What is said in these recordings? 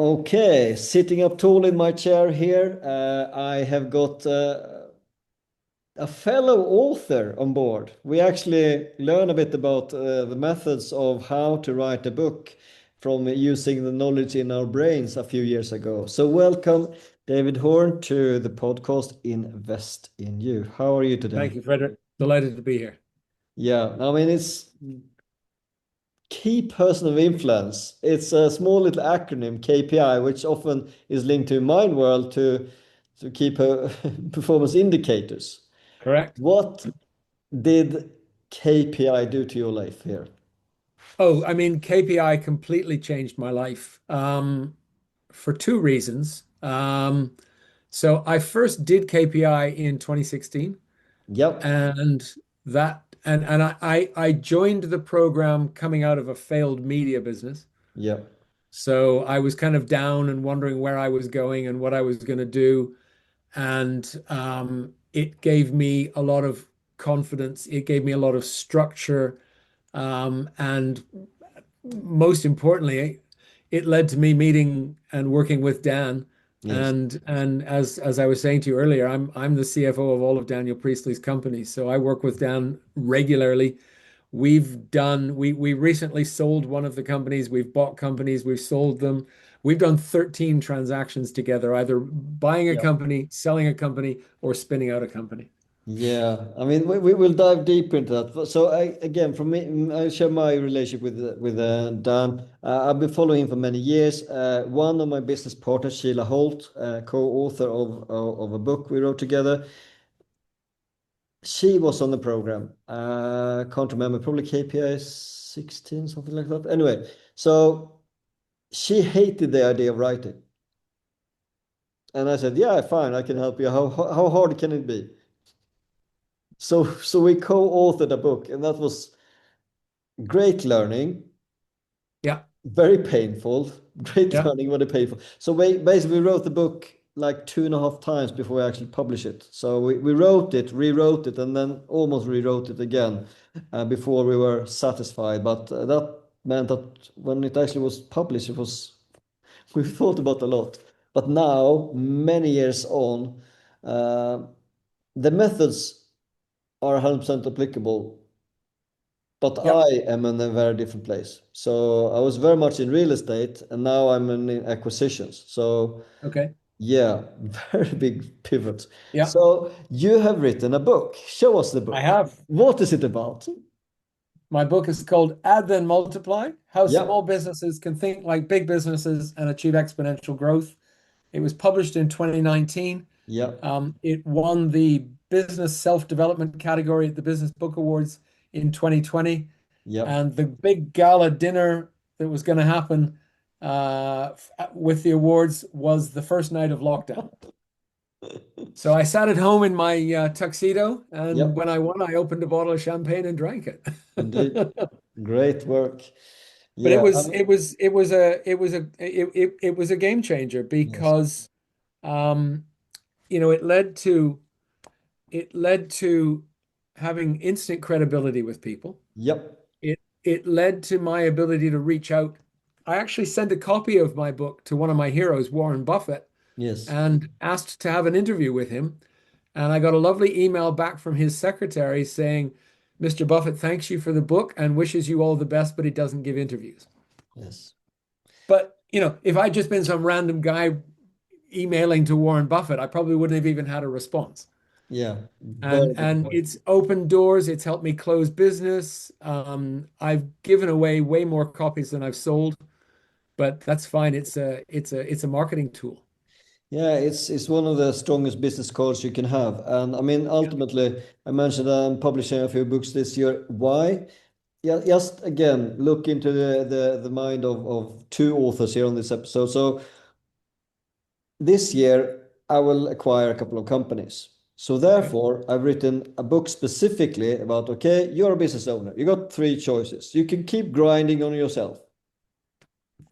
Okay, sitting up tall in my chair here, I have got a fellow author on board. We actually learn a bit about the methods of how to write a book from using the knowledge in our brains a few years ago. So, welcome, David Horne, to the podcast Invest in You. How are you today? Thank you, Frederick. Delighted to be here. Yeah, I mean, it's key person of influence. It's a small little acronym, KPI, which often is linked to mind world to keep performance indicators. Correct. What did KPI do to your life here? Oh, I mean, KPI completely changed my life for two reasons. So I first did KPI in 2016, Yep, and I joined the program coming out of a failed media business. yep, So I was kind of down and wondering where I was going and what I was going to do. And it gave me a lot of confidence. It gave me a lot of structure. And most importantly, it led to me meeting and working with Dan. yes, And as I was saying to you earlier, I'm the CFO of all of Daniel Priestley's companies. So I work with Dan regularly. We recently sold one of the companies. We've bought companies, we've sold them. We've done 13 transactions together, either buying a yep. company, selling a company, or spinning out a company. Yeah, I mean, we will dive deeper into that. So, again, from me, I share my relationship with Dan. I've been following him for many years. One of my business partners, Sheila Holt, co-author of a book we wrote together, she was on the program. Can't remember, probably KPI 16, something like that. Anyway, so she hated the idea of writing. And I said, yeah, fine, I can help you. How hard can it be? So we co-authored a book, and that was great learning, Yeah, very painful, great yeah, learning, very painful. So we basically wrote the book like 2.5 times before we actually published it. So we wrote it, rewrote it, and then almost rewrote it again before we were satisfied. But that meant that when it actually was published, it was we thought about a lot. But now, many years on, uh, the methods are 100% applicable, but yeah. I am in a very different place. So I was very much in real estate, and now I'm in acquisitions. So Okay. yeah, very big pivot. Yeah, So you have written a book. Show us the I book. have. What is it about? My book is called Add Then Multiply: How Small Yep, Businesses Can Think Like Big Businesses and Achieve Exponential Growth. It was published in 2019. yep, It won the Business Self-Development category at the Business Book Awards in 2020. yep. And the big gala dinner that was going to happen with the awards was the first night of lockdown. So I sat at home in my tuxedo, and Yep, when I won, I opened a bottle of champagne and drank it. indeed. Great work. But Yeah, it was a game changer yes. because um, it led to having instant credibility with people. Yep, It led to my ability to reach out. I actually sent a copy of my book to one of my heroes, Warren Buffett, yes, and asked to have an interview with him. And I got a lovely email back from his secretary saying, Mr. Buffett thanks you for the book and wishes you all the best, but he doesn't give interviews. yes. But, if I'd just been some random guy emailing to Warren Buffett, I probably wouldn't have even had a response. Yeah, And very good and point. it's opened doors. It's helped me close business. I've given away way more copies than I've sold, but that's fine. It's a marketing tool. Yeah, it's one of the strongest business cards you can have. And I mean, Yeah. ultimately, I mentioned I'm publishing a few books this year. Why? Yeah, just again, look into the mind of two authors here on this episode. So this year, I will acquire a couple of companies. So Okay. therefore, I've written a book specifically about, okay, you're a business owner. You got three choices. You can keep grinding on yourself.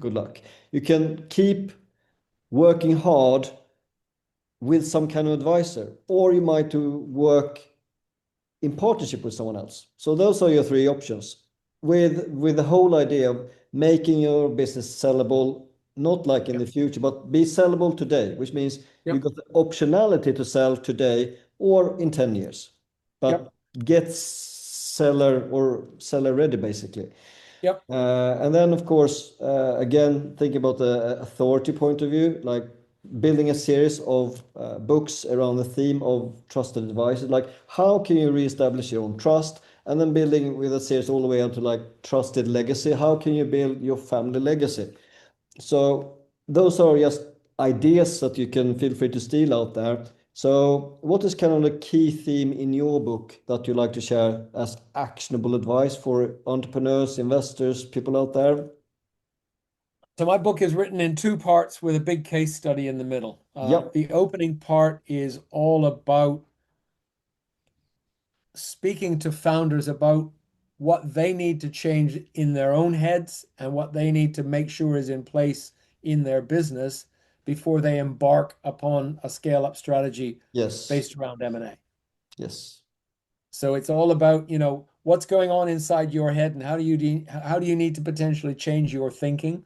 Good luck. You can keep working hard with some kind of advisor, or you might do work in partnership with someone else. So those are your three options. With the whole idea of making your business sellable, not like in Yep. the future, but be sellable today, which means you Yep. got the optionality to sell today or in 10 years, Yep. but get seller or seller ready basically. Yep. And then, of course, again, think about the authority point of view, like building a series of books around the theme of trusted advice. Like, how can you reestablish your own trust? And then building with a series all the way up to like trusted legacy. How can you build your family legacy? So those are just ideas that you can feel free to steal out there. So what is kind of the key theme in your book that you like to share as actionable advice for entrepreneurs, investors, people out there? So my book is written in two parts with a big case study in the middle. Yep. The opening part is all about speaking to founders about what they need to change in their own heads and what they need to make sure is in place in their business before they embark upon a scale-up strategy Yes. based around M&A. Yes. So it's all about, what's going on inside your head and how do you need to potentially change your thinking?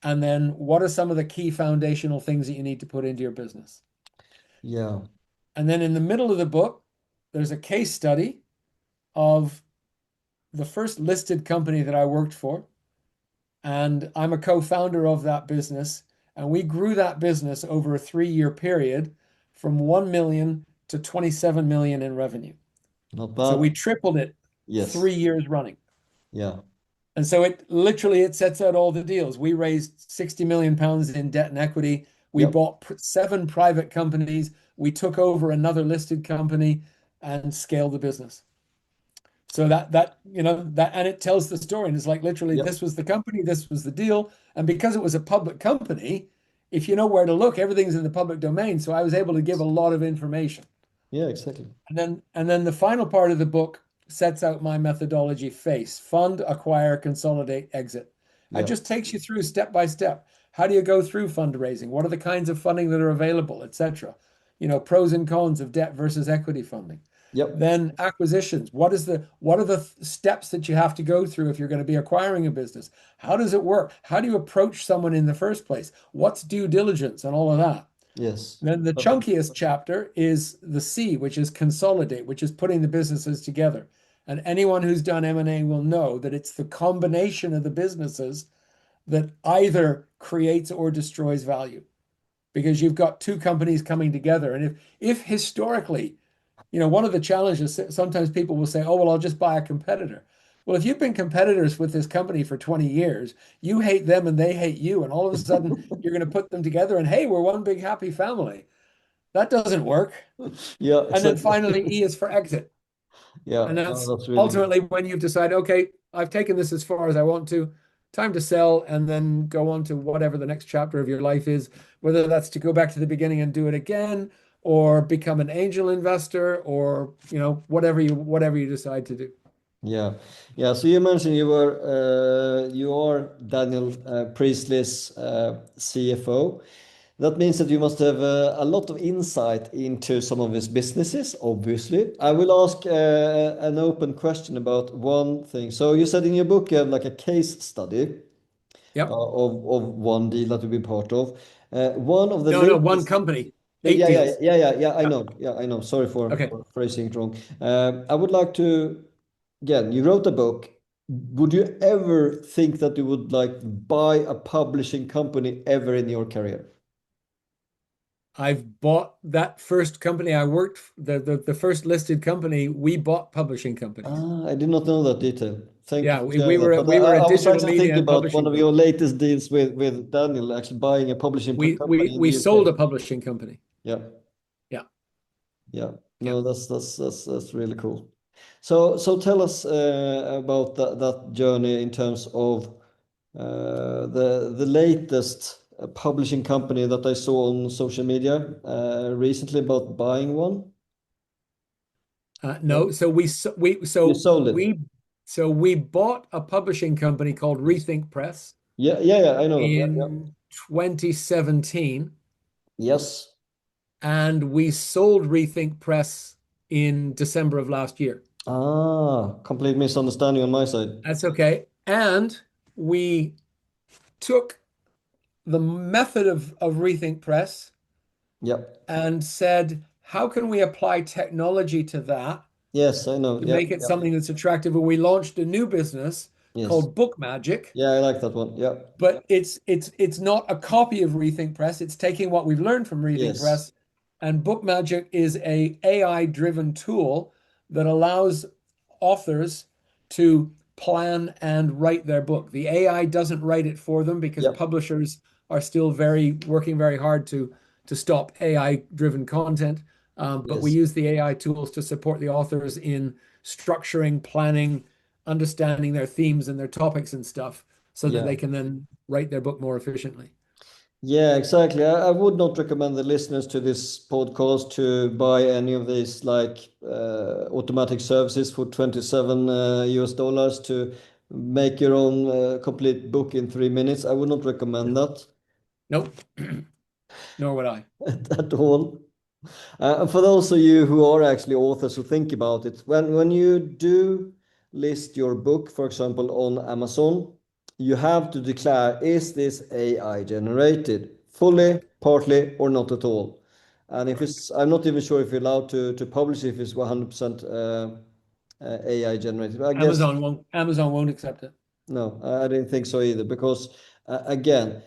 And then what are some of the key foundational things that you need to put into your business? Yeah. And then in the middle of the book, there's a case study of the first listed company that I worked for. And I'm a co-founder of that business. And we grew that business over a 3-year period from 1 million to 27 million in revenue. Not So bad. we tripled it Yes. 3 years running. Yeah. And so it sets out all the deals. We raised 60 million pounds in debt and equity. We Yep. bought 7 private companies. We took over another listed company and scaled the business. So and it tells the story. And it's like literally, Yep. this was the company, this was the deal. And because it was a public company, if you know where to look, everything's in the public domain. So I was able to give a lot of information. Yeah, exactly. And then the final part of the book sets out my methodology: face, fund, acquire, consolidate, exit. It Yeah. just takes you through step by step. How do you go through fundraising? What are the kinds of funding that are available, etc.? Pros and cons of debt versus equity funding. Yep. Then acquisitions. What are the steps that you have to go through if you're going to be acquiring a business? How does it work? How do you approach someone in the first place? What's due diligence and all of that? Yes. Then the Perfect. chunkiest chapter is the C, which is consolidate, which is putting the businesses together. And anyone who's done M&A will know that it's the combination of the businesses that either creates or destroys value, because you've got two companies coming together. And if historically, one of the challenges, sometimes people will say, oh, well, I'll just buy a competitor. Well, if you've been competitors with this company for 20 years, you hate them and they hate you. And all of a sudden, you're going to put them together and, hey, we're one big happy family. That doesn't work. Yeah, And then exactly. finally, E is for exit. Yeah, And no, that's that's really good. ultimately when you've decided, okay, I've taken this as far as I want to, time to sell, and then go on to whatever the next chapter of your life is, whether that's to go back to the beginning and do it again, or become an angel investor, or whatever you decide to do. Yeah, yeah. So you mentioned you are Daniel Priestley's CFO. That means that you must have a lot of insight into some of his businesses, obviously. I will ask an open question about one thing. So you said in your book you have like a case study Yep. of one deal that you've been part of. One of the No, no, one latest. company, Yeah, 8 deals. I Yeah. know. Yeah, I know. Sorry Okay. for phrasing it wrong. I would like to, again, you wrote a book. Would you ever think that you would like buy a publishing company ever in your career? I've bought that first company I worked, the first listed company, we bought publishing companies. Ah, I did not know that detail. Thank you Yeah, for we, sharing we that. were But we were a I was digital actually media thinking and about one publishing of your company. latest deals with Daniel, actually buying a publishing We we company in the we sold UK. a publishing company. Yeah, Yeah, yeah. yeah. No, that's really cool. So tell us about that journey in terms of the latest publishing company that I saw on social media recently about buying one. No, so we so we You so sold it. we so we bought a publishing company called Yes. Rethink Press Yeah. I know that. Yeah. in 2017, Yes. and we sold Rethink Press in December of last year. Ah, complete misunderstanding on my side. That's okay. And we took the method of Rethink Press Yep. and said, how can we apply technology to that Yes, I know. to Yep. make it Yep. something that's attractive? And we launched a new business Yes. called Book Magic. Yeah, I like that one. Yep. But it's not a copy of Rethink Press. It's taking what we've learned from Rethink Yes. Press, and Book Magic is a AI-driven tool that allows authors to plan and write their book. The AI doesn't write it for them because Yep. publishers are still very working very hard to stop AI-driven content. But we Yes. use the AI tools to support the authors in structuring, planning, understanding their themes and their topics and stuff so that Yeah. they can then write their book more efficiently. Yeah, exactly. I would not recommend the listeners to this podcast to buy any of these like automatic services for 27 US dollars to make your own complete book in 3 minutes. I would not recommend that Nope, nor would I. at all. And for those of you who are actually authors who think about it, when you do list your book, for example, on Amazon, you have to declare, is this AI generated? Fully, partly, or not at all? And if Correct. it's, I'm not even sure if you're allowed to publish if it's 100% AI generated. I guess Amazon won't accept it. no, I didn't think so either, because again,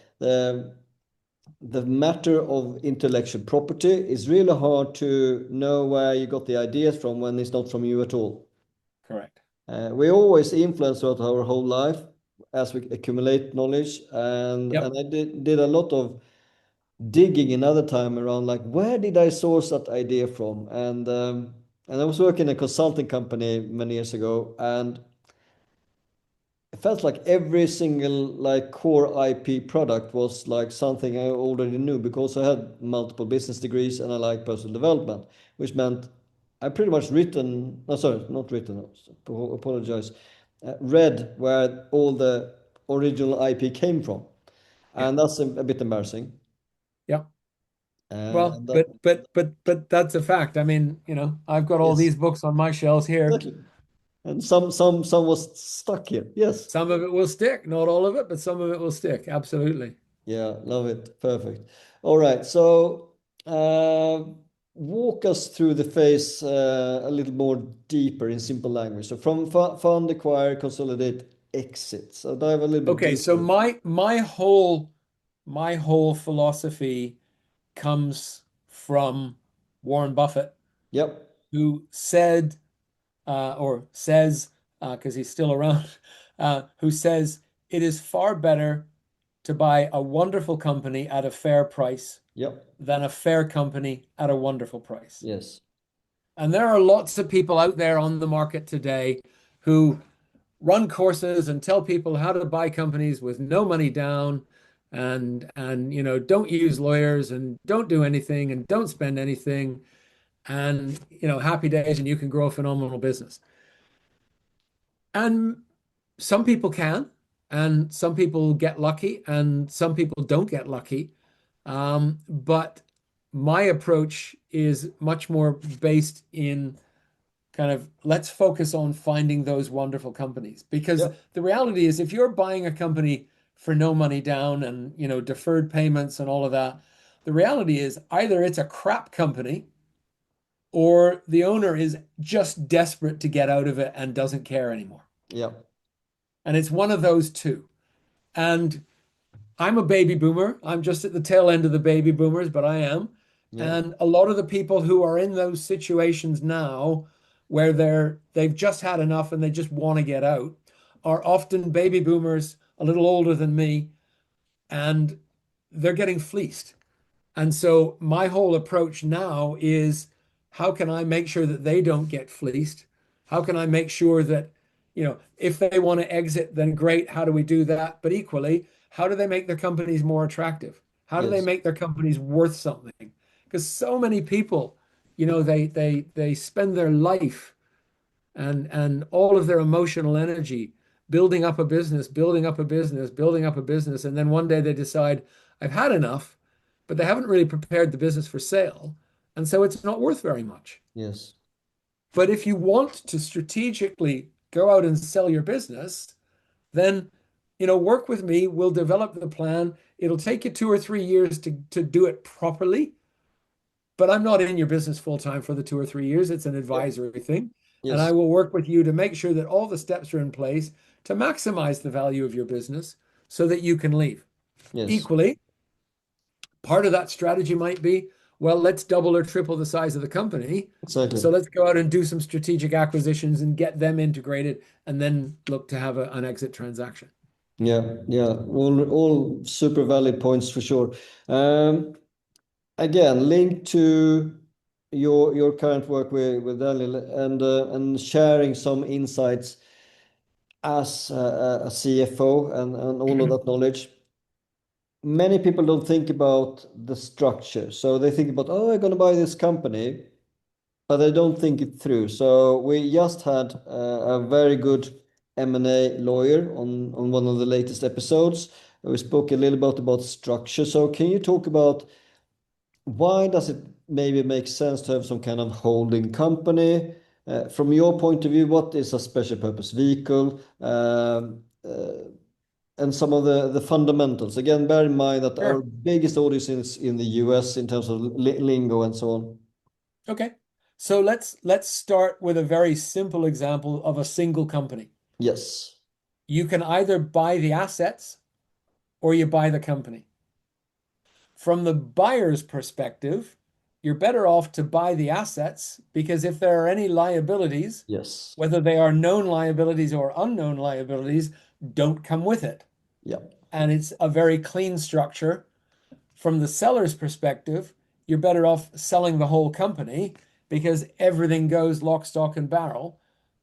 the matter of intellectual property is really hard to know where you got the ideas from when it's not from you at all. Correct. We always influence throughout our whole life as we accumulate knowledge, Yep. and I did a lot of digging another time around like where did I source that idea from, and I was working in a consulting company many years ago, and it felt like every single like core IP product was like something I already knew because I had multiple business degrees and I like personal development, which meant I pretty much written, no, sorry, not written, apologize, read where all the original IP came from. Yeah. And that's a bit embarrassing. Yeah. Uh, Well, that, but that's a fact. I mean, I've got all yes, these books on my shelves here. exactly. And some was stuck here. Yes. Some of it will stick, not all of it, but some of it will stick. Absolutely. Yeah, love it. Perfect. All right. So, uh, walk us through the phase a little more deeper in simple language. So, from fund, acquire, consolidate, exit. So, dive a little bit Okay, so deeper. my whole philosophy comes from Warren Buffett, Yep. who said or says, because he's still around, who says it is far better to buy a wonderful company at a fair price Yep. than a fair company at a wonderful price. Yes. And there are lots of people out there on the market today who run courses and tell people how to buy companies with no money down and don't use lawyers and don't do anything and don't spend anything and happy days and you can grow a phenomenal business. And some people can, and some people get lucky, and some people don't get lucky. But my approach is much more based in kind of let's focus on finding those wonderful companies. Because Yep. the reality is, if you're buying a company for no money down and deferred payments and all of that, the reality is either it's a crap company or the owner is just desperate to get out of it and doesn't care anymore. Yep. And it's one of those two. And I'm a baby boomer. I'm just at the tail end of the baby boomers, but I am. Yep. And a lot of the people who are in those situations now where they've just had enough and they just want to get out are often baby boomers a little older than me and they're getting fleeced. And so my whole approach now is how can I make sure that they don't get fleeced? How can I make sure that, if they want to exit, then great. How do we do that? But equally, how do they make their companies more attractive? How do they Yes. make their companies worth something? Because so many people, they spend their life and all of their emotional energy building up a business, building up a business, building up a business, and then one day they decide, I've had enough, but they haven't really prepared the business for sale, and so it's not worth very much. Yes. But if you want to strategically go out and sell your business, then work with me. We'll develop the plan. It'll take you 2 or 3 years to do it properly, but I'm not in your business full time for the 2 or 3 years. It's an Yep. advisory thing. And I Yes. will work with you to make sure that all the steps are in place to maximize the value of your business so that you can leave. Yes. Equally, part of that strategy might be, well, let's double or triple the size of the company. Exactly. So let's go out and do some strategic acquisitions and get them integrated and then look to have an exit transaction. Yeah. Yeah. All super valid points for sure. Again, linked to your current work with Daniel and sharing some insights as a CFO and all of that knowledge. Many people don't think about the structure. So they think about, oh, I'm going to buy this company, but they don't think it through. So we just had a very good M&A lawyer on one of the latest episodes. We spoke a little bit about structure. So can you talk about why does it maybe make sense to have some kind of holding company? From your point of view, what is a special purpose vehicle? And some of the fundamentals. Again, bear in mind that our Sure. biggest audience is in the US in terms of lingo and so on. Okay. So let's start with a very simple example of a single company. Yes. You can either buy the assets or you buy the company. From the buyer's perspective, you're better off to buy the assets because if there are any liabilities, Yes. whether they are known liabilities or unknown liabilities, don't come with it. Yeah. And it's a very clean structure. From the seller's perspective, you're better off selling the whole company because everything goes lock, stock, and barrel.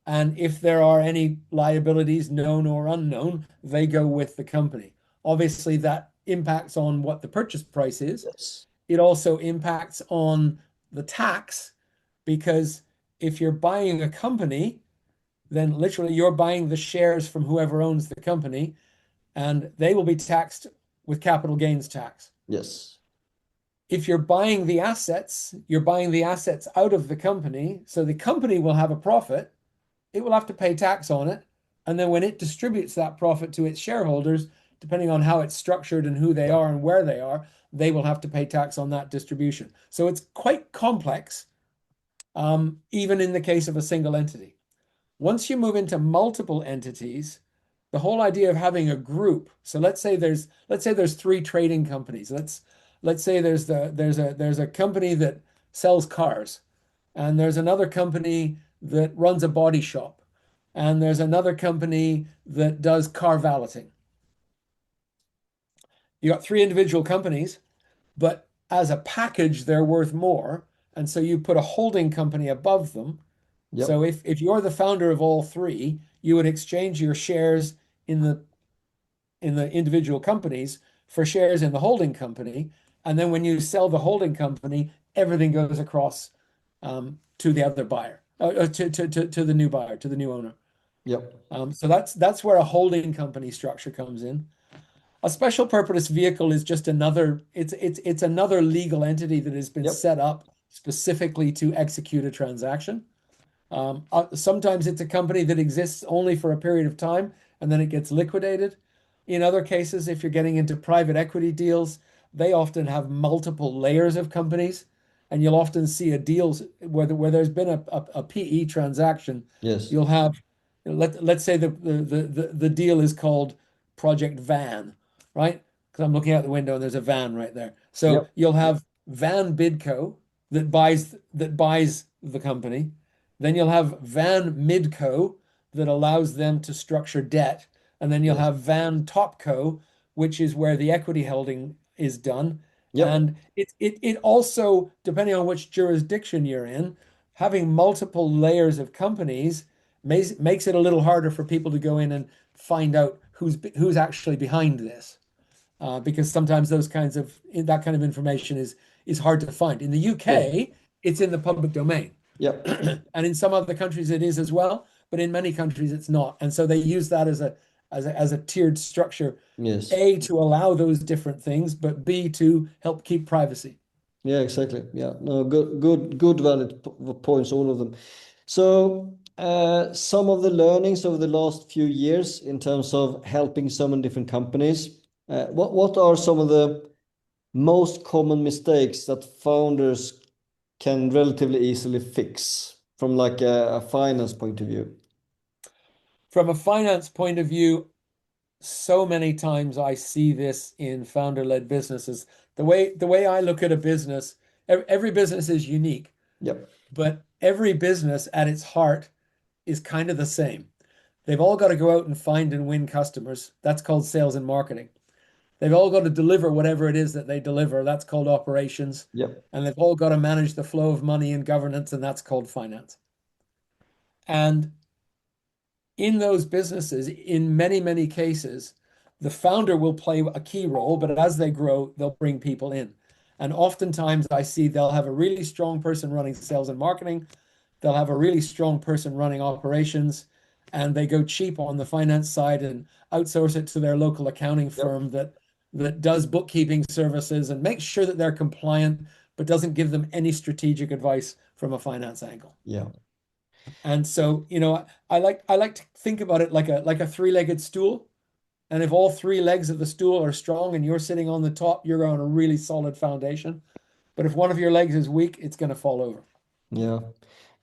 And if there are any liabilities, known or unknown, they go with the company. Obviously, that impacts on what the purchase price is. Yes. It also impacts on the tax because if you're buying a company, then literally you're buying the shares from whoever owns the company, and they will be taxed with capital gains tax. Yes. If you're buying the assets, you're buying the assets out of the company, so the company will have a profit. It will have to pay tax on it. And then when it distributes that profit to its shareholders, depending on how it's structured and who they are and where they will have to pay tax on that distribution. So it's quite complex, even in the case of a single entity. Once you move into multiple entities, the whole idea of having a group. So let's say there's three trading companies. Let's say there's a company that sells cars, and there's another company that runs a body shop, and there's another company that does car valeting. You got three individual companies, but as a package, they're worth more. And so you put a holding company above them. So Yep. if you're the founder of all three, you would exchange your shares in the individual companies for shares in the holding company. And then when you sell the holding company, everything goes across to the other buyer, to the new buyer, to the new owner. Yep. So that's where a holding company structure comes in. A special purpose vehicle is just it's another legal entity that has been Yep. set up specifically to execute a transaction. Sometimes it's a company that exists only for a period of time and then it gets liquidated. In other cases, if you're getting into private equity deals, they often have multiple layers of companies, and you'll often see a deals where there's been a PE transaction. Yes. You'll have let's say the deal is called Project Van, right? Because I'm looking out the window and there's a van right there. So Yep. you'll have Van Bidco that buys the company. Then you'll have Van Midco that allows them to structure debt. And then you'll Yes. have Van Topco, which is where the equity holding is done. Yep. And it also, depending on which jurisdiction you're in, having multiple layers of companies makes it a little harder for people to go in and find out who's actually behind this. Because sometimes that kind of information is hard to find. In the Yes. UK, it's in the public domain. Yep. And in some other countries it is as well, but in many countries it's not. And so they use that as a tiered structure, Yes. A, to allow those different things, but B, to help keep privacy. Yeah, exactly. Yeah. No, good valid points, all of them. So Some of the learnings over the last few years in terms of helping so many different companies. What are some of the most common mistakes that founders can relatively easily fix from like a finance point of view? From a finance point of view, so many times I see this in founder-led businesses. The way I look at a business, every business is unique, Yep. but every business at its heart is kind of the same. They've all got to go out and find and win customers. That's called sales and marketing. They've all got to deliver whatever it is that they deliver. That's called operations. Yep. And they've all got to manage the flow of money and governance, and that's called finance. And in those businesses, in many, many cases, the founder will play a key role, but as they grow, they'll bring people in. And oftentimes I see they'll have a really strong person running sales and marketing. They'll have a really strong person running operations, and they go cheap on the finance side and outsource it to their local accounting Yep. firm that does bookkeeping services and makes sure that they're compliant, but doesn't give them any strategic advice from a finance angle. Yeah. And so, I like to think about it like a three-legged stool. And if all three legs of the stool are strong and you're sitting on the top, you're on a really solid foundation. But if one of your legs is weak, it's going to fall over. Yeah.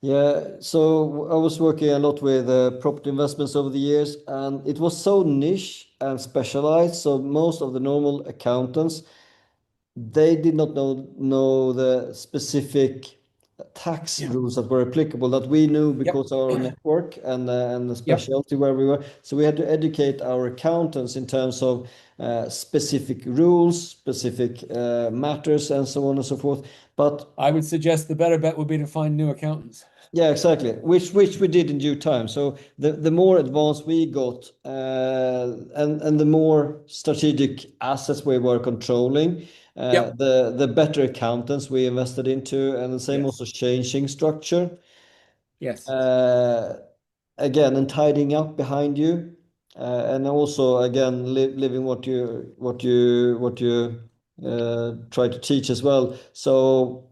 Yeah. So I was working a lot with property investments over the years, and it was so niche and specialized. So most of the normal accountants, they did not know the specific tax Yeah. rules that were applicable that we knew Yep. because of our network and the Yep. specialty where we were. So we had to educate our accountants in terms of specific rules, specific matters, and so on and so forth. But I would suggest the better bet would be to find new accountants. yeah, exactly. Which we did in due time. So the more advanced we got, and the more strategic assets we were controlling, Yep. the better accountants we invested into, and the same Yes. also changing structure. Yes. Uh, Again, and tidying up behind you, and also again living what you try to teach as well. So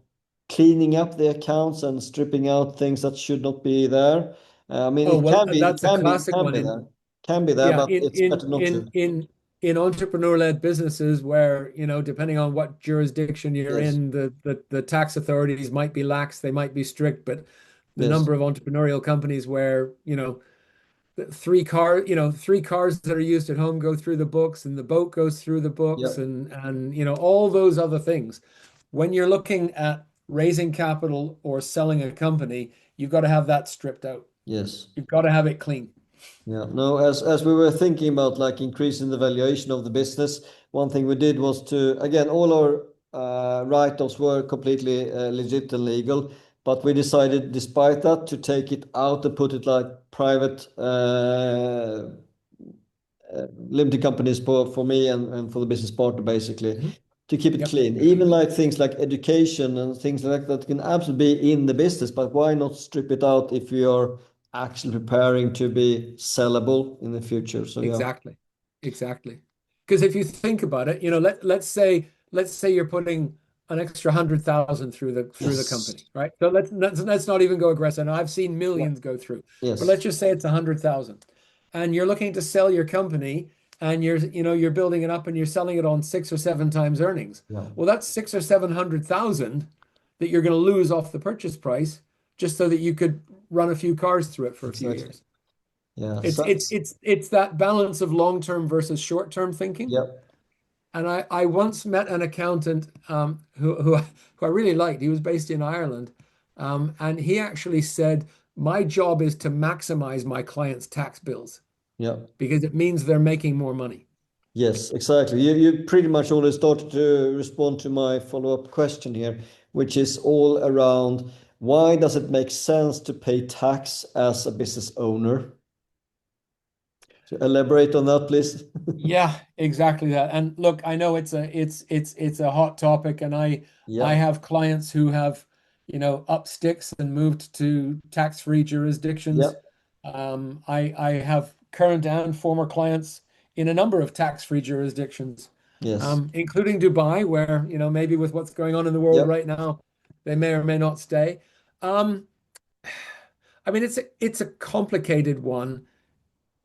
cleaning up the accounts and stripping out things that should not be there. I mean, Oh, it well, can be, it that's a can be, it classic can one be in there, can be there, yeah, but it's better not to. in entrepreneur-led businesses where, depending on what jurisdiction you're Yes, in, the tax authorities might be lax, they might be strict, but the yes, number of entrepreneurial companies where, three cars that are used at home go through the books and the boat goes through the books yep, and all those other things. When you're looking at raising capital or selling a company, you've got to have that stripped out. yes. You've got to have it clean. Yeah, no, as we were thinking about like increasing the valuation of the business, one thing we did was to, again, all our write-offs were completely legit and legal, but we decided, despite that, to take it out and put it like private limited companies for me and for the business partner, basically, Mhm. to keep it Yep. clean. Even like things like education and things like that can absolutely be in the business, but why not strip it out if you're actually preparing to be sellable in the future? So yeah. Exactly. Exactly. Because if you think about it, let's say you're putting an extra 100,000 through the Yes. company, right? So let's not even go aggressive. Now, I've seen Yeah. millions go through, but Yes. let's just say it's 100,000, and you're looking to sell your company, and you're building it up, and you're selling it on 6 or 7 times earnings. Yeah. Well, that's 6 or 700,000 that you're going to lose off the purchase price just so that you could run a few cars through it for a few Exactly. years. Yeah. It's So, it's it's it's that balance of long-term versus short-term thinking. yeah. And I once met an accountant who I really liked. He was based in Ireland, and he actually said, "My job is to maximize my clients' tax bills Yeah. because it means they're making more money." Yes, exactly. You pretty much already started to respond to my follow-up question here, which is all around why does it make sense to pay tax as a business owner? To elaborate on that, please. Yeah, exactly that. And look, I know it's a hot topic, and I Yeah. have clients who have, up sticks and moved to tax-free Yeah. jurisdictions. I have current and former clients in a number of tax-free jurisdictions, Yes. including Dubai, where, maybe with what's going on in the world Yeah. right now, they may or may not stay. Um, I mean, it's a complicated one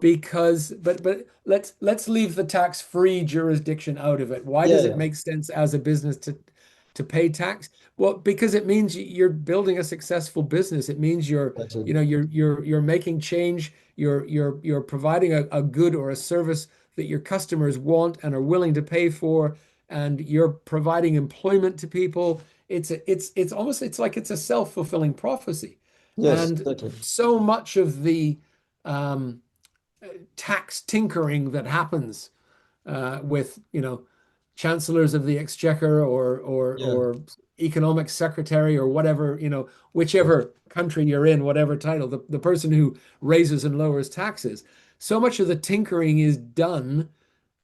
because, but let's leave the tax-free jurisdiction out of it. Why Yeah, does it yeah, make sense as a business to pay tax? Well, because it means you're building a successful business. It means exactly. you're making change. You're providing a good or a service that your customers want and are willing to pay for, and you're providing employment to people. It's almost it's like it's a self-fulfilling prophecy. Yes, And exactly. so much of the um, tax tinkering that happens with, chancellors of the exchequer Yeah, or economic secretary or whatever, yes, whichever country you're in, whatever title, the person who raises and lowers taxes. So much of the tinkering is done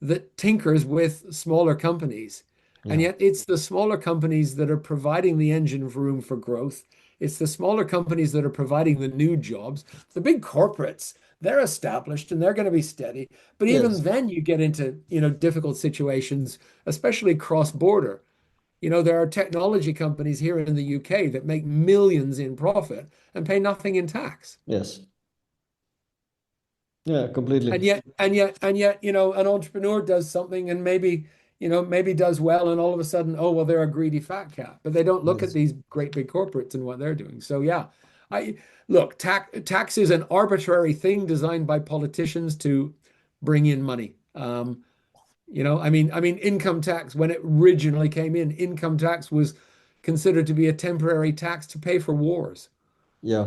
that tinkers with smaller companies. And yeah, yet it's the smaller companies that are providing the engine room for growth. It's the smaller companies that are providing the new jobs. The big corporates, they're established and they're going to be steady. But even yes, then you get into, difficult situations, especially cross-border. There are technology companies here in the UK that make millions in profit and pay nothing in tax. yes, yeah, completely. And yet, an entrepreneur does something and maybe does well, and all of a sudden, oh, well, they're a greedy fat cat. But they don't look at Yes, these great big corporates and what they're doing. So yeah, I look, tax is an arbitrary thing designed by politicians to bring in money. I mean, income tax, when it originally came in, income tax was considered to be a temporary tax to pay for wars. yeah,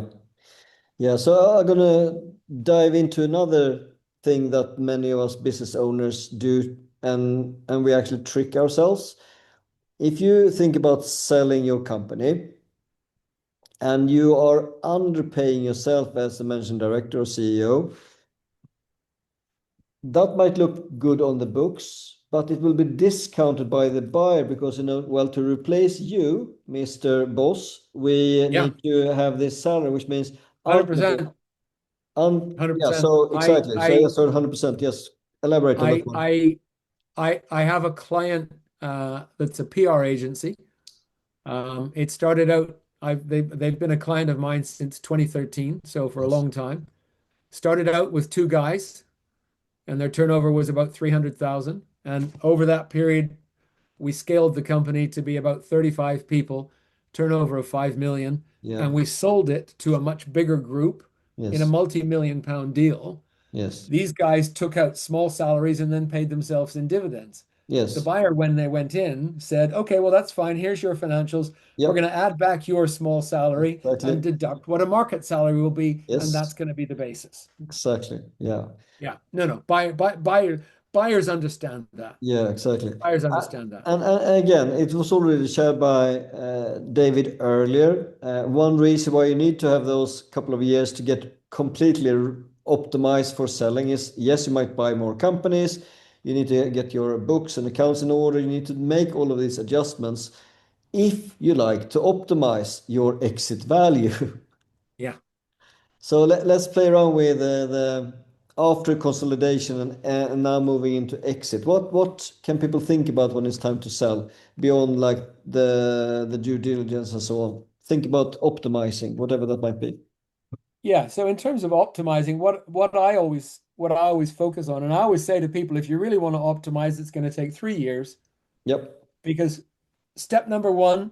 yeah. So I'm gonna dive into another thing that many of us business owners do, and we actually trick ourselves. If you think about selling your company and you are underpaying yourself as the managing director or CEO, that might look good on the books, but it will be discounted by the buyer because, well, to replace you, Mr. Boss, we Yeah, need to have this salary, which means ultimately, 100%. yeah, 100%. so I exactly. So, I yes, 100%. Yes. Elaborate on that I one. I I have a client that's a PR agency. It started out, they've been a client of mine since 2013, so for a Yes. long time. Started out with two guys, and their turnover was about 300,000. And over that period, we scaled the company to be about 35 people, turnover of 5 million, Yeah. and we sold it to a much bigger group in a Yes. multi-million pound deal. Yes. These guys took out small salaries and then paid themselves in dividends. The Yes. buyer, when they went in, said, okay, well, that's fine. Here's your financials. We're going Yep. to add back your small salary and Exactly. deduct what a market salary will be, and that's Yes. going to be the basis. Exactly. Yeah. Yeah, no. Buyers understand that. Yeah, exactly. Buyers Uh, understand that. and again, it was already shared by David earlier. One reason why you need to have those couple of years to get completely optimized for selling is, yes, you might buy more companies. You need to get your books and accounts in order. You need to make all of these adjustments if you like to optimize your exit value. Yeah. So let's play around with the after consolidation and now moving into exit. What can people think about when it's time to sell beyond like the due diligence and so on? Think about optimizing, whatever that might be. Yeah, so in terms of optimizing, what I always focus on, and I always say to people, if you really want to optimize, it's going to take 3 years, Yep. because step number one,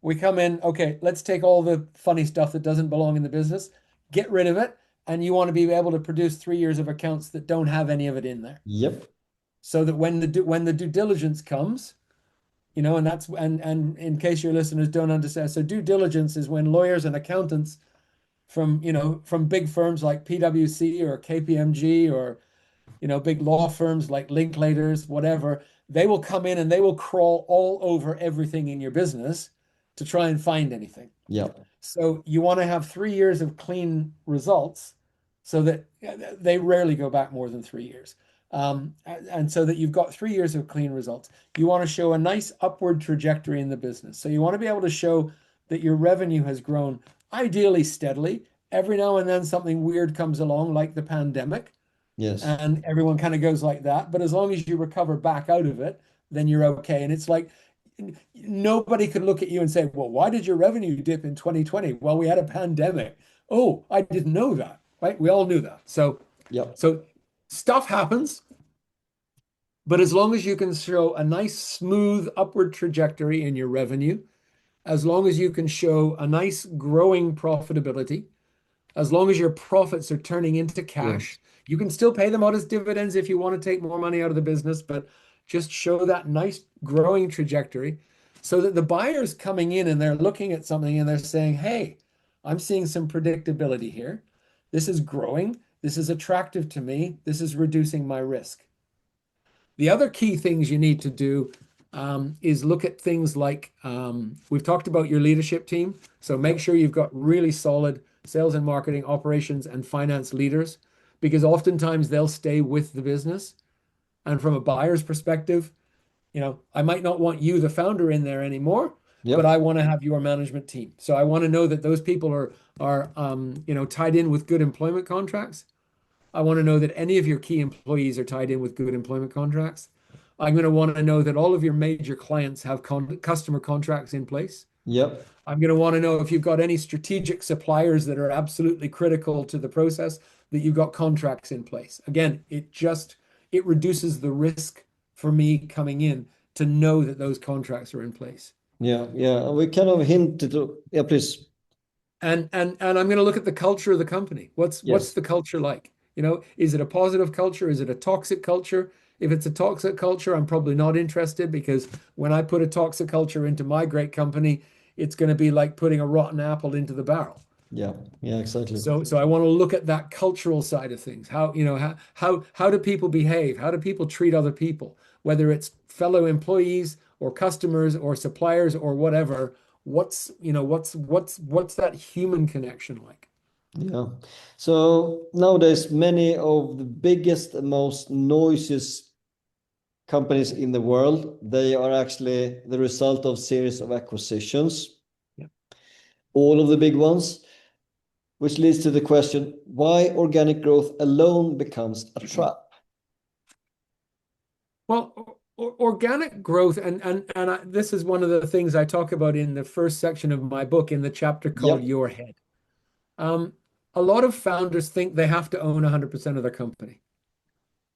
we come in, okay, let's take all the funny stuff that doesn't belong in the business, get rid of it, and you want to be able to produce 3 years of accounts that don't have any of it in there, Yep. so that when the due diligence comes, and in case your listeners don't understand, so due diligence is when lawyers and accountants from big firms like PwC or KPMG, or big law firms like Linklaters, whatever, they will come in and they will crawl all over everything in your business to try and find anything. Yep. So you want to have 3 years of clean results, so that they rarely go back more than 3 years. And so that you've got 3 years of clean results. You want to show a nice upward trajectory in the business. So you want to be able to show that your revenue has grown, ideally steadily. Every now and then something weird comes along, like the pandemic, Yes. and everyone kind of goes like that. But as long as you recover back out of it, then you're okay. And it's like nobody could look at you and say, well, why did your revenue dip in 2020? Well, we had a pandemic. oh, I didn't know that, right? We all knew that. Yeah. So stuff happens, but as long as you can show a nice smooth upward trajectory in your revenue, as long as you can show a nice growing profitability, as long as your profits are turning into cash, Yes. you can still pay them out as dividends if you want to take more money out of the business, but just show that nice growing trajectory so that the buyer's coming in and they're looking at something and they're saying, hey, I'm seeing some predictability here. This is growing. This is attractive to me. This is reducing my risk. The other key things you need to do is look at things like we've talked about your leadership team. So make Yep. sure you've got really solid sales and marketing, operations, and finance leaders, because oftentimes they'll stay with the business. And from a buyer's perspective, I might not want you, the founder, in there anymore, but I Yep. want to have your management team. So I want to know that those people are tied in with good employment contracts. I want to know that any of your key employees are tied in with good employment contracts. I'm going to want to know that all of your major clients have customer contracts in place. Yep. I'm going to want to know if you've got any strategic suppliers that are absolutely critical to the process, that you've got contracts in place. Again, it reduces the risk for me coming in to know that those contracts are in place. Yeah. Yeah. We kind of hinted to, yeah, please. And I'm going to look at the culture of the company. What's Yes. the culture like? Is it a positive culture? Is it a toxic culture? If it's a toxic culture, I'm probably not interested, because when I put a toxic culture into my great company, it's going to be like putting a rotten apple into the barrel. Yeah. Yeah, exactly. So I want to look at that cultural side of things. How do people behave? How do people treat other people? Whether it's fellow employees or customers or suppliers or whatever, what's that human connection like? Yeah. So nowadays, many of the biggest and most noisiest companies in the world, they are actually the result of series of acquisitions, Yeah. all of the big ones, which leads to the question, why organic growth alone becomes a trap? Well, organic growth, this is one of the things I talk about in the first section of my book, in the chapter called Yep. Your Head. Um, a lot of founders think they have to own 100% of their company.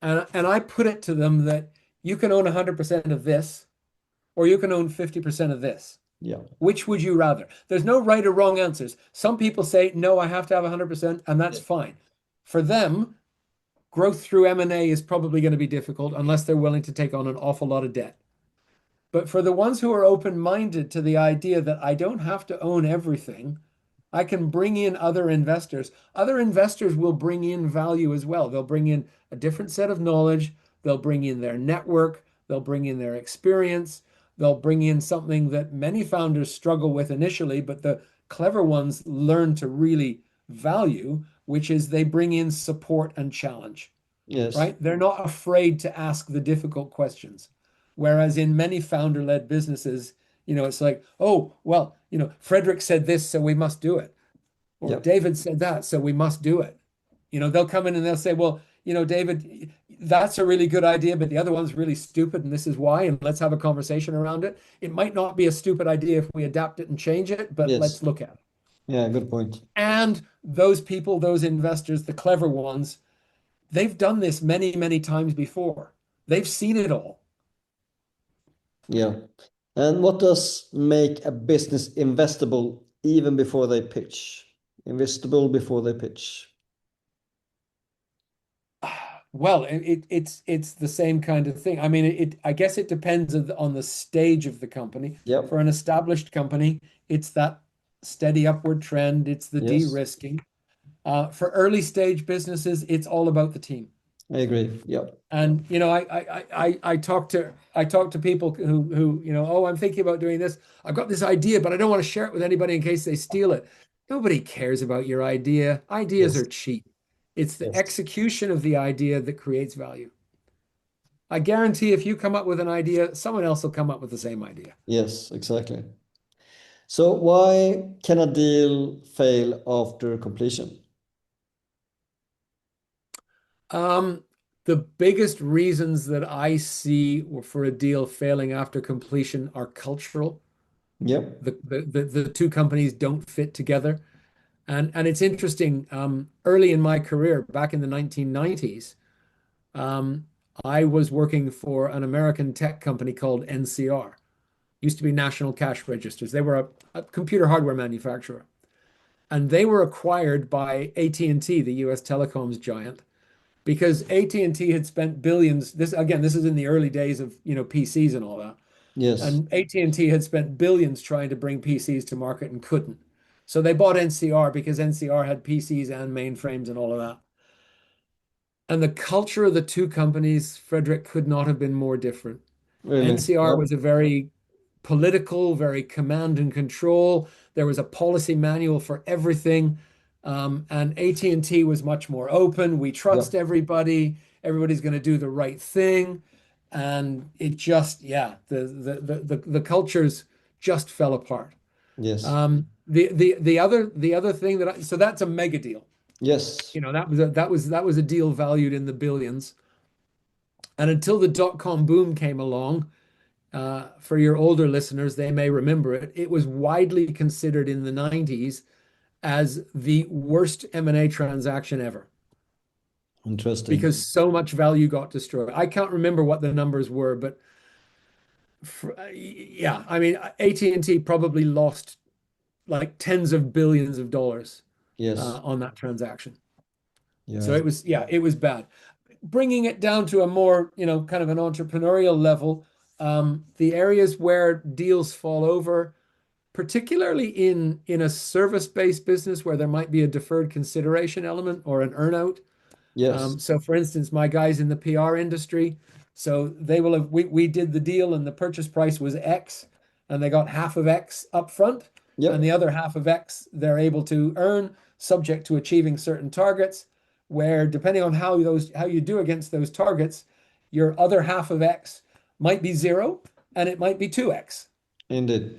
And I put it to them that you can own 100% of this, or you can own 50% of this. Yeah. Which would you rather? There's no right or wrong answers. Some people say, no, I have to have 100%, and that's Yeah. fine. For them, growth through M&A is probably going to be difficult unless they're willing to take on an awful lot of debt. But for the ones who are open-minded to the idea that I don't have to own everything, I can bring in other investors. Other investors will bring in value as well. They'll bring in a different set of knowledge. They'll bring in their network. They'll bring in their experience. They'll bring in something that many founders struggle with initially, but the clever ones learn to really value, which is they bring in support and challenge, Yes. right? They're not afraid to ask the difficult questions. Whereas in many founder-led businesses, it's like, oh, well, Fredrik said this, so we must do it. Or Yep. David said that, so we must do it. They'll come in and they'll say, well, David, that's a really good idea, but the other one's really stupid, and this is why, and let's have a conversation around it. It might not be a stupid idea if we adapt it and change it, but Yes. let's look at it. Yeah, good point. And those people, those investors, the clever ones, they've done this many, many times before. They've seen it all. Yeah. And what does make a business investable even before they pitch? Investable before they pitch. Well, it's the same kind of thing. I mean, I guess it depends on the stage of the company. Yep. For an established company, it's that steady upward trend, it's the Yes, de-risking. For early stage businesses, it's all about the team. I agree. Yep. And I talk to people who oh, I'm thinking about doing this. I've got this idea, but I don't want to share it with anybody in case they steal it. Nobody cares about your idea. Ideas are Yes. cheap. It's the Yes. execution of the idea that creates value. I guarantee if you come up with an idea, someone else will come up with the same idea. Yes, exactly. So why can a deal fail after completion? Um, the biggest reasons that I see for a deal failing after completion are cultural. Yep. The two companies don't fit together. And it's interesting. Early in my career, back in the 1990s, um, I was working for an American tech company called NCR. Used to be National Cash Registers. They were a computer hardware manufacturer, and they were acquired by AT&T, the U.S. telecoms giant, because AT&T had spent billions. This again, this is in the early days of PCs and all that. Yes. And AT&T had spent billions trying to bring PCs to market and couldn't. So they bought NCR because NCR had PCs and mainframes and all of that. And the culture of the two companies, Frederick, could not have been more different. Really? NCR Yeah. was a very political, very command and control. There was a policy manual for everything. And AT&T was much more open. We Yeah. trust everybody. Everybody's going to do the right thing. And it just, yeah, the cultures just fell apart. Yes. The other thing so that's a mega deal. Yes. That was a deal valued in the billions. And until the dot-com boom came along, for your older listeners, they may remember it. It was widely considered in the 90s as the worst M&A transaction ever Interesting. because so much value got destroyed. I can't remember what the numbers were, but yeah, I mean, AT&T probably lost like tens of billions of dollars Yes. on that transaction. So Yeah. it was, yeah, it was bad. Bringing it down to a more, kind of an entrepreneurial level, the areas where deals fall over, particularly in a service-based business where there might be a deferred consideration element or an earnout. Yes. So for instance, my guys in the PR industry, so they will have we did the deal and the purchase price was X and they got half of X up front and the Yep. other half of X they're able to earn subject to achieving certain targets, where depending on how you do against those targets, your other half of X might be zero and it might be 2X. Indeed.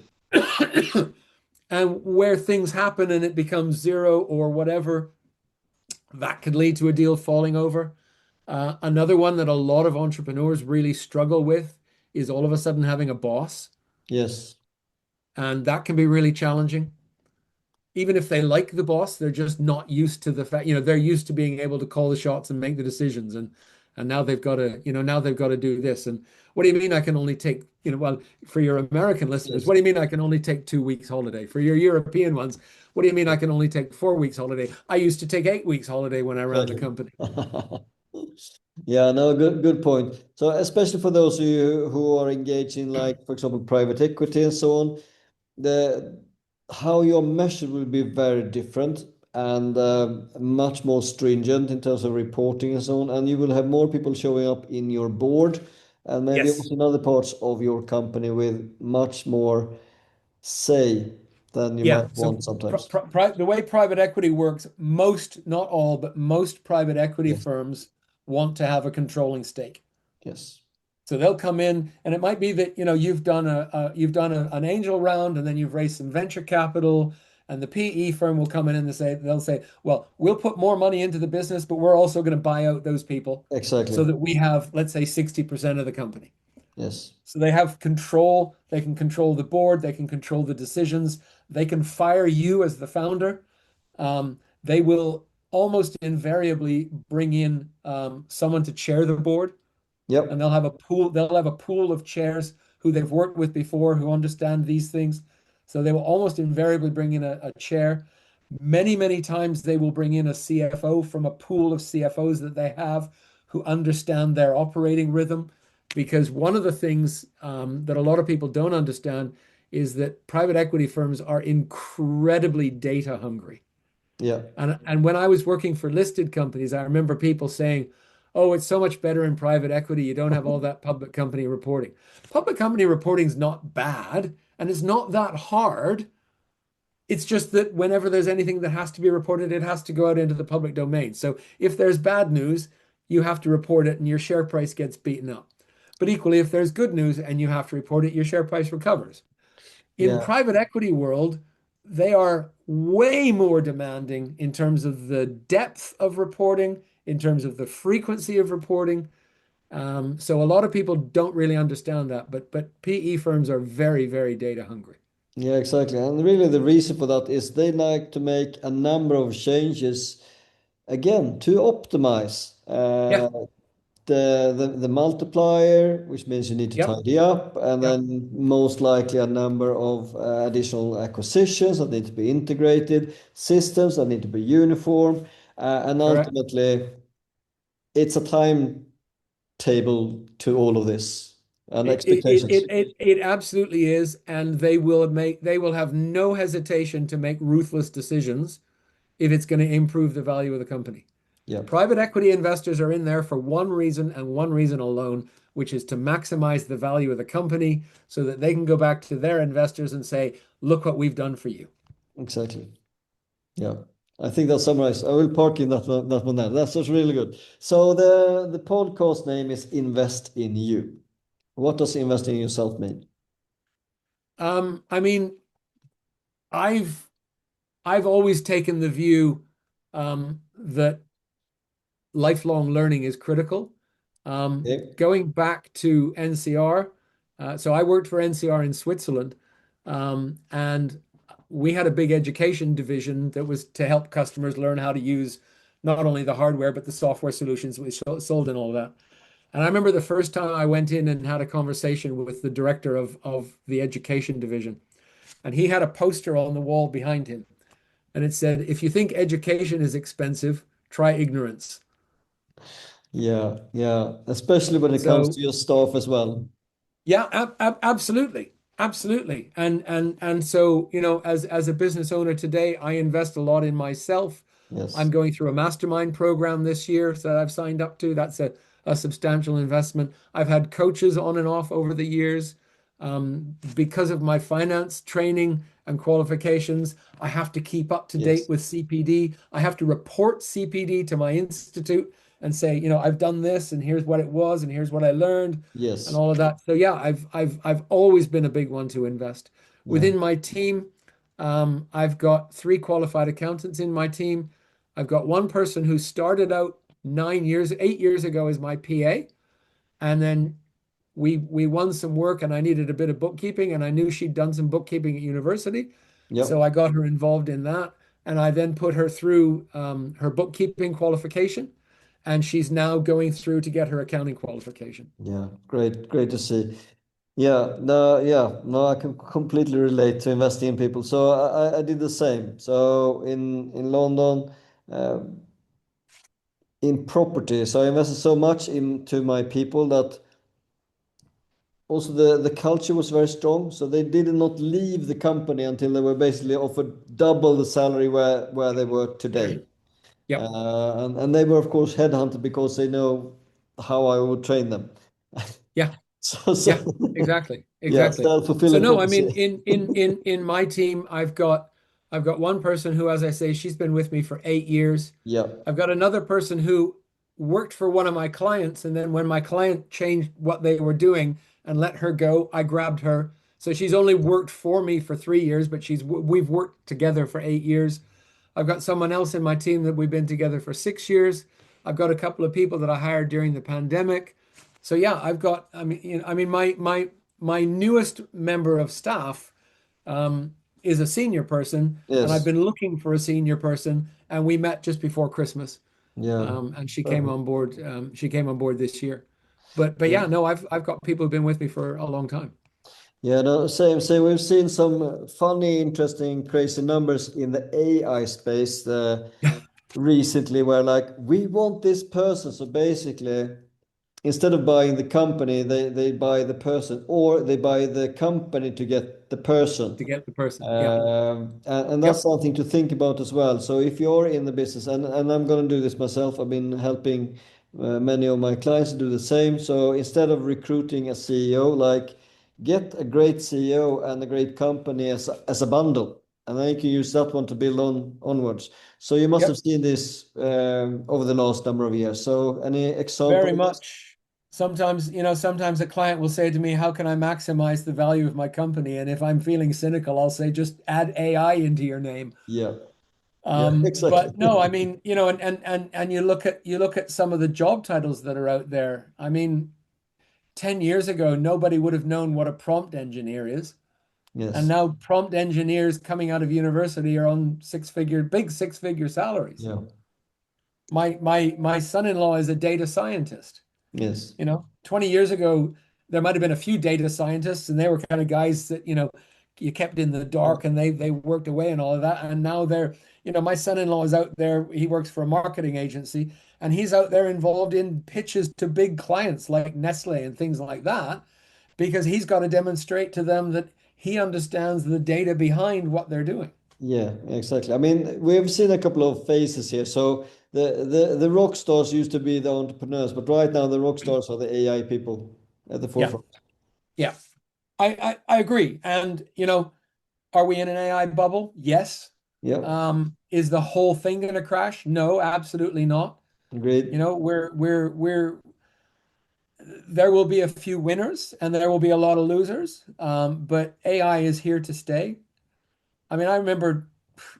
And where things happen and it becomes zero or whatever, that could lead to a deal falling over. Another one that a lot of entrepreneurs really struggle with is all of a sudden having a boss, Yes. and that can be really challenging. Even if they like the boss, they're just not used to the fact, they're used to being able to call the shots and make the decisions, and now they've got to do this. And what do you mean I can only take, well, for your American listeners, Yes. what do you mean I can only take 2 weeks holiday? For your European ones, what do you mean I can only take 4 weeks holiday? I used to take 8 weeks holiday when I ran the Exactly. company. Yeah, no, good point. So especially for those of you who are engaged in, like, for example, private equity and so on, the how you're measured will be very different and much more stringent in terms of reporting and so on. And you will have more people showing up in your board and maybe Yes. also in other parts of your company with much more say than you Yeah. might So want sometimes. the way private equity works, most, not all, but most private equity Yes. firms want to have a controlling stake. Yes. So they'll come in, and it might be that an angel round, and then you've raised some venture capital, and the PE firm will come in and they'll say, well, we'll put more money into the business, but we're also going to buy out those people so Exactly. that we have, let's say, 60% of the company. Yes. So they have control. They can control the board. They can control the decisions. They can fire you as the founder. They will almost invariably bring in someone to chair the board, and Yep. they'll have a pool. They'll have a pool of chairs who they've worked with before, who understand these things. So they will almost invariably bring in a chair. Many, many times they will bring in a CFO from a pool of CFOs that they have who understand their operating rhythm. Because one of the things that a lot of people don't understand is that private equity firms are incredibly data hungry. Yeah. And when I was working for listed companies, I remember people saying, "Oh, it's so much better in private equity. You don't have all that public company reporting." Public company reporting is not bad, and it's not that hard. It's just that whenever there's anything that has to be reported, it has to go out into the public domain. So if there's bad news, you have to report it, and your share price gets beaten up. But equally, if there's good news and you have to report it, your share price recovers. In Yeah. private equity world, they are way more demanding in terms of the depth of reporting, in terms of the frequency of reporting. So a lot of people don't really understand that, but PE firms are very, very data hungry. Yeah, exactly. And really, the reason for that is they like to make a number of changes again to optimize Yeah, the multiplier, which means you need to yep, tidy up, and yep, then most likely a number of additional acquisitions that need to be integrated, systems that need to be uniform, and correct. ultimately it's a timetable to all of this and expectations. It absolutely is, and they will have no hesitation to make ruthless decisions if it's going to improve the value of the company. Yeah, Private equity investors are in there for one reason and one reason alone, which is to maximize the value of the company so that they can go back to their investors and say, look what we've done for you. exactly. Yeah. I think that's summarized. I will park in that one there. That's just really good. So the podcast name is Invest in You. What does investing in yourself mean? I mean, I've I've always taken the view that lifelong learning is critical. Okay. Going back to NCR, so I worked for NCR in Switzerland, and we had a big education division that was to help customers learn how to use not only the hardware but the software solutions we sold and all of that. And I remember the first time I went in and had a conversation with the director of the education division, and he had a poster on the wall behind him, and it said, "If you think education is expensive, try ignorance." Yeah, yeah. Especially when it comes to So your staff as well. yeah, absolutely, absolutely. And so, as a business owner today, I invest a lot in myself. I'm Yes. going through a mastermind program this year that I've signed up to. That's a substantial investment. I've had coaches on and off over the years. Because of my finance training and qualifications, I have to keep up to date Yes. with CPD. I have to report CPD to my institute and say, I've done this and here's what it was and here's what I learned and Yes. all of that. So yeah, I've always been a big one to invest. Yeah. Within my team, I've got three qualified accountants in my team. I've got one person who started out 9 years, 8 years ago as my PA, and then we won some work and I needed a bit of bookkeeping and I knew she'd done some bookkeeping at university. So Yep. I got her involved in that and I then put her through her bookkeeping qualification and she's now going through to get her accounting qualification. Yeah. Great. Great to see. Yeah. No, yeah. No, I can completely relate to investing in people. So I did the same. So in London, uh, in property. So I invested so much into my people that also the culture was very strong. So they did not leave the company until they were basically offered double the salary where they were today. Yep. And they were of course headhunted because they know how I would train them. Yeah. So Yeah, exactly. yeah, Exactly. So self-fulfilling no, I mean prophecy. in my team, I've got one person who, as I say, she's been with me for 8 years. Yeah. I've got another person who worked for one of my clients, and then when my client changed what they were doing and let her go, I grabbed her. So she's only worked for me for 3 years, but we've worked together for 8 years. I've got someone else in my team that we've been together for 6 years. I've got a couple of people that I hired during the pandemic. So yeah, I mean, my newest member of staff is a senior person, and I've Yes. been looking for a senior person, and we met just before Christmas, Yeah. and she came Perfect. on board. She came on board this year, but Yeah. yeah, no, I've got people who've been with me for a long time. Yeah, no, same, same. We've seen some funny, interesting, crazy numbers in the AI space recently where like we want this person. So basically, instead of buying the company, they buy the person, or they buy the company to get the person. To get the person. Yeah. And that's Yep. something to think about as well. So if you're in the business, and I'm going to do this myself, I've been helping many of my clients to do the same. So instead of recruiting a CEO, like get a great CEO and a great company as a bundle, and then you can use that one to build onwards. So you must have Yep. seen this over the last number of years. So any Very examples? much. Sometimes a client will say to me, "How can I maximize the value of my company?" And if I'm feeling cynical, I'll say, "Just add AI into your name." Yeah, yeah, exactly. But no, I mean, and you look at some of the job titles that are out there. I mean, 10 years ago, nobody would have known what a prompt engineer is. And Yes. now prompt engineers coming out of university are on big six-figure salaries. Yeah. My son-in-law is a data scientist. Yes. 20 years ago, there might have been a few data scientists, and they were kind of guys that, you kept in the Yeah. dark and they worked away and all of that. And now my son-in-law is out there, he works for a marketing agency, and he's out there involved in pitches to big clients like Nestle and things like that, because he's got to demonstrate to them that he understands the data behind what they're doing. Yeah, exactly. I mean, we've seen a couple of phases here. So the rock stars used to be the entrepreneurs, but right now the rock stars are the AI people at the Yeah, forefront. yeah. I agree. And, are we in an AI bubble? Yes. Yeah, Is the whole thing going to crash? No, absolutely not. agreed. There will be a few winners and there will be a lot of losers. But AI is here to stay. I mean, I remember,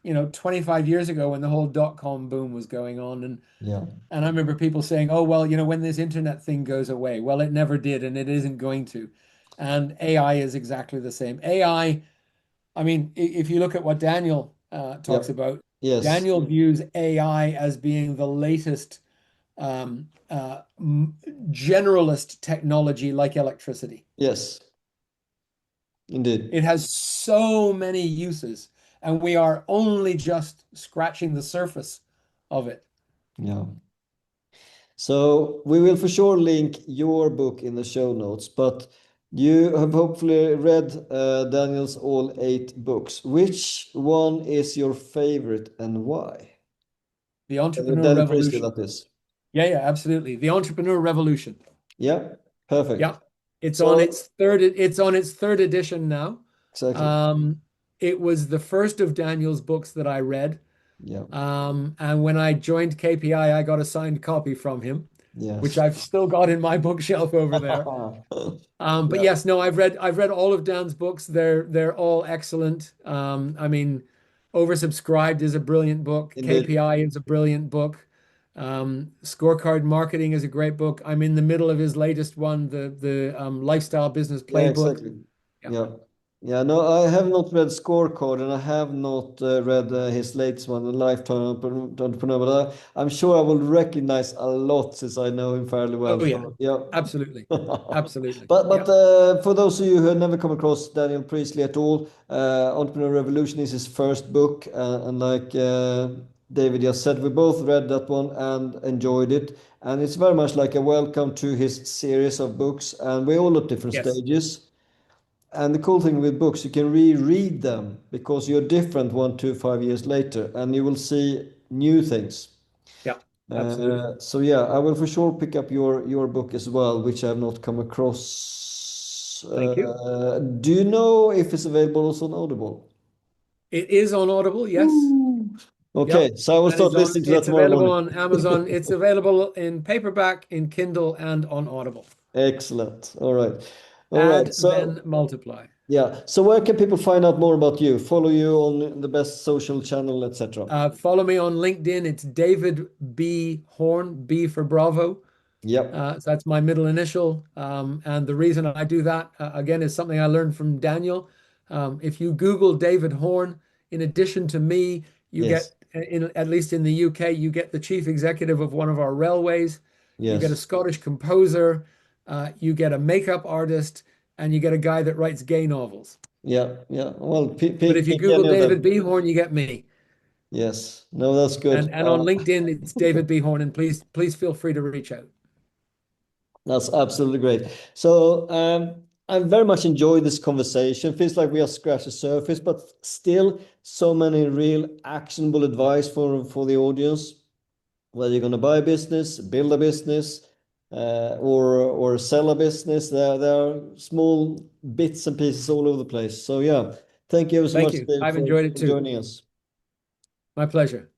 25 years ago when the whole dot-com boom was going on, Yeah, and I remember people saying, "Oh, well, when this internet thing goes away." Well, it never did, and it isn't going to. And AI is exactly the same. I mean, if you look at what Daniel yeah, talks about, yes, Daniel views AI as being the latest um, uh, generalist technology like electricity. yes, indeed. It has so many uses, and we are only just scratching the surface of it. Yeah. So we will for sure link your book in the show notes, but you have hopefully read Daniel's all 8 books. Which one is your favorite and why? The entrepreneur Daniel Priestley, revolution. that is. Yeah, yeah, absolutely. The entrepreneur revolution. Yeah, perfect. Yeah. It's on So its third edition now. exactly. Um, it was the first of Daniel's books that I read. Yeah. And when I joined KPI, I got a signed copy from him, which Yes. I've still got in my bookshelf over there. But Yeah, yes, no, I've read all of Dan's books. They're all excellent. I mean, Oversubscribed is a brilliant book. indeed. KPI is a brilliant book. Scorecard Marketing is a great book. I'm in the middle of his latest one, the Lifestyle Business Yeah, Playbook. exactly. Yeah. Yeah. Yeah, no, I have not read Scorecard and I have not read his latest one, The Lifetime Entrepreneur, but I'm sure I will recognize a lot since I know him fairly well. Oh yeah, So, yeah. absolutely, absolutely. But Yeah. for those of you who have never come across Daniel Priestley at all, Entrepreneur Revolution is his first book, and like David just said, we both read that one and enjoyed it, and it's very much like a welcome to his series of books, and we're all at different Yes. stages. And the cool thing with books, you can reread them because you're different 1 to 5 years later, and you will see new things. Yeah. Absolutely. So yeah, I will for sure pick up your book as well, which I have not come across. Thank you. Do you know if it's available also on Audible? It is on Audible. Yes. Ooh. Yep. Okay, so I will And start listening to that it's tomorrow available morning. on Amazon. It's available in paperback, in Kindle, and on Audible. Excellent. All right. All right. Add, So then multiply. yeah. So where can people find out more about you? Follow you on the best social channel, etc. Follow me on LinkedIn. It's David B. Horne, B for Bravo. Yep. So that's my middle initial. And the reason I do that, again, is something I learned from Daniel. If you Google David Horne, in addition to me, you Yes. get, at least in the UK, you get the chief executive of one of our railways, you get a Yes. Scottish composer, you get a makeup artist, and you get a guy that writes gay novels. Yeah. Yeah. Well, But if you pick Google any of David them. B. Horne, you get me. Yes. No, that's good. And on LinkedIn, it's David B. Horne, and please feel free to reach out. That's absolutely great. So I very much enjoyed this conversation. Feels like we have scratched the surface, but still so many real actionable advice for the audience. Whether you're going to buy a business, build a business, or sell a business, there are small bits and pieces all over the place. So yeah, thank you so Thank much, you. Dave, I've enjoyed it for too. joining us. My pleasure.